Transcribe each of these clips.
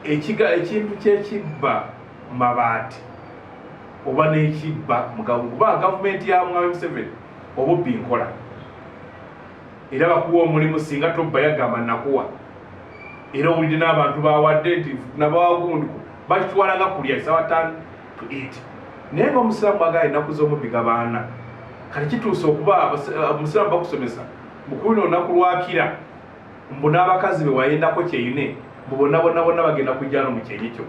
ekintu kyekibba mabaati oba n'ekibba kuba gavumenti ya Mwami Museveni obubbi nkola era bakuwa omulimu singa tobba yagamba nakuwa era owulidde n'abantu bawadde nti nabawagundi bakitwalanga kulya esawa 5 to 8 naye ng'omusiraamu agala ennaku z'omubbi gabaana kati kituusa okuba omusiraamu bakusomesa mukulina olunaku lwakira mbu n'abakazi be wayendako kyeyine mbu bonna bagenda kujjano mu kyenyi kyo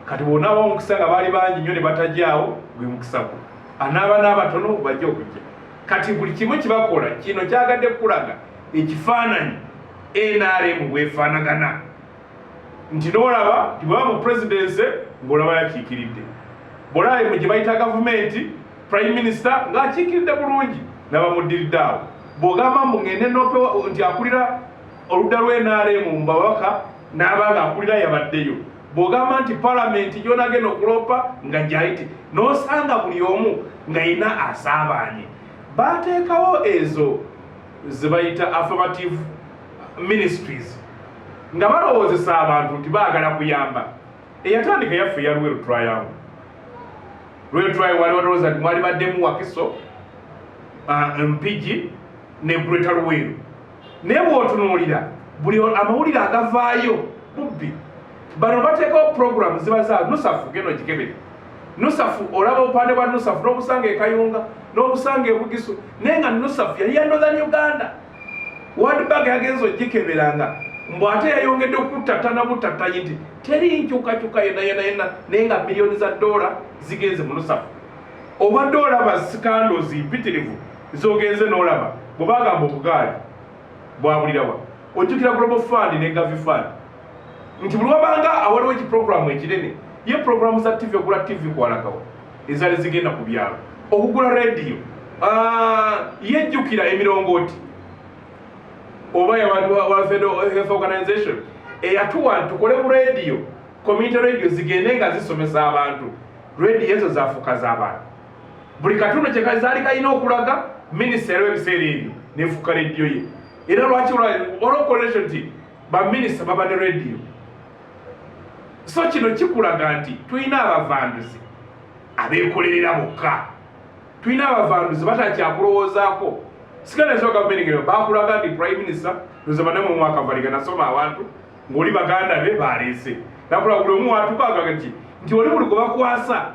kati bonna ab'omukisa nga baali bangi nnyo ne batajjaawo gwe mukisa gwo anaaba n'abatono bajja okujja kati buli kimu kibakola kino kyagadde kulaga ekifaananyi NRM bwefaanagana nti n'olaba nti bwaba mu presidency ng'olaba yakiikiridde bw'olaba mu gye bayita gavumenti prime minister ng'akiikiridde bulungi n'abamuddiridde awo bw'ogamba mbu ngende n'opewa nti akulira oludda lw'NRM mu babaka n'abanga akulira yabaddeyo bw'ogamba nti palamenti gy'onagenda okulopa nga gyayite n'osanga buli omu ng'ayina asaabaanye bateekawo ezo ze bayita affirmative ministries nga balowoozesa abantu nti baagala kuyamba eyatandika yaffe ya Lweru Triangle wali walowooza nti mwali baddemu Wakiso Mpigi ne Breta Lweru naye bw'otunuulira buli amawulire agavaayo bubbi bano bateekawo programu ziba za nusafu geno gikebere nusafu olaba obupande bwa nusafu n'obusanga e Kayunga n'obusanga e Bugisu naye nga nusafu yali ya Northern Uganda Bbeg yagenza ogikeberanga mbu ate yayongedde okutattana butattayi nti teri nkyukakyuka yonna naye nga miliyoni za $, zigenze mu nusafu obadde olaba scandals mpitirivu zogenze n'olaba bwe bagamba obugaali bwabulirawa ojjukira Global Fund ne Gavi Fund nti buli wabanga awaliwo ekiproguramu ekinene ye programu za TV okugula TV kwalagawo ezali zigenda ku byalo okugula radio yejjukira emirongooti oba World Health Organization eyatuwa tukole mu radio community radio zigende nga zisomesa abantu radio ezo zafuka z'abantu buli katundu kyekazali kalina okulaga minisitule w'ebiseera ebyo nefuka radio ye era lwaki olwokolesho nti baminisita baba ne radio so kino kikulaga nti tulina abavanduzi abeekolerera bokka tulina abavanduzi batakyakulowoozaako sikanasoo gavumenti ngero bakulaga nti prime minister luzamane mu mwaka valiga nasoma abantu ng'oli baganda be baleese nakula buli omu watukaga nti oli buli gwe bakwasa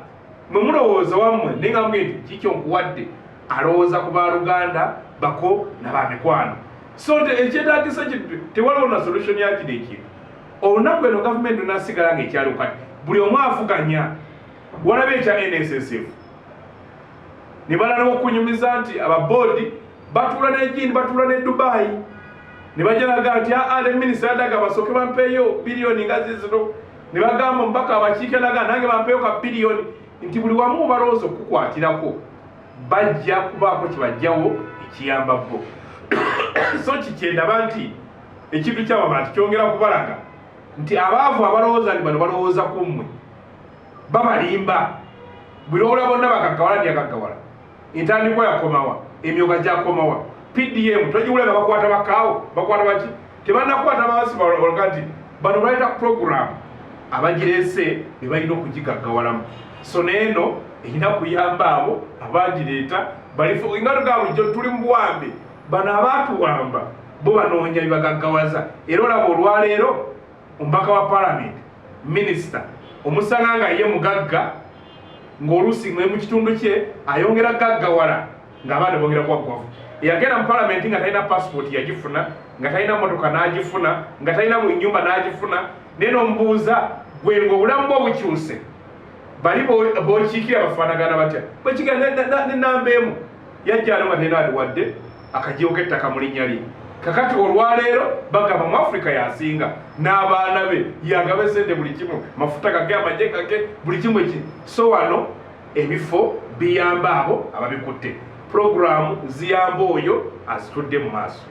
mwe mulowooza wammwe naye nga mugee nti kikyo nkuwadde alowooza ku baluganda bako n'abamikwano so ekyetaagisa tewaliwo na solution yakino ekintu olunaku eno gavumenti onasigala ng'ekyaliwo kati buli omu avuganya walabe ekya NSSF ne balala okunyumiza nti ababoodi batuula n'egindi batuula ne Dubai ne bajalaga nti ale minisita adaga basooke bampeeyo biliyoni nga zizino ne bagamba omubaka abakiike alaga nange bampeeyo ka biliyoni nti buli wamu balowooza okukukwatirako bajja kubaako kibajjawo ekiyamba bo so kikyendaba nti ekintu ky'amabaati kyongera kubalaga nti abaavu abalowooza nti bano balowooza ku mmwe babalimba buli olwa bonna bagaggawala ntiyagaggawala entandikwa yakomawa emyoga gyakomawa PDM togiwula nga bakwata bakaawo bakwata baki tebanakwata bansi balaga nti bano baleta program abagireese ne balina okugigaggawalamu so neeno erina kuyamba abo abagireeta nga tugamba tuli mu buwambe bano abaatuwamba bo banoonya bibagaggawaza era olaba olwaleero omubaka wa palamenti minisita omusanga nga ye mugagga ng'oluusi mu kitundu kye ayongera gaggawala ng'abaana bongera kuwaggwavu eyagenda mu palamenti nga talina passport yagifuna nga talina motoka n'agifuna nga talina mu nnyumba n'agifuna naye n'omubuuza gwe ng'obulamu bwe bukyuse bali b'okiikira bafaanagana batya bwekigenda n'ennamba emu yajjaano nga talina adiwadde akajiwo k'ettaka mu linnya lye kakati olwaleero bagamba mu Africa yasinga n'abaana be yagaba sente buli kimu mafuta gage amagye gage buli kimu eki so wano ebifo biyamba abo ababikutte programu ziyamba oyo azitudde mu maaso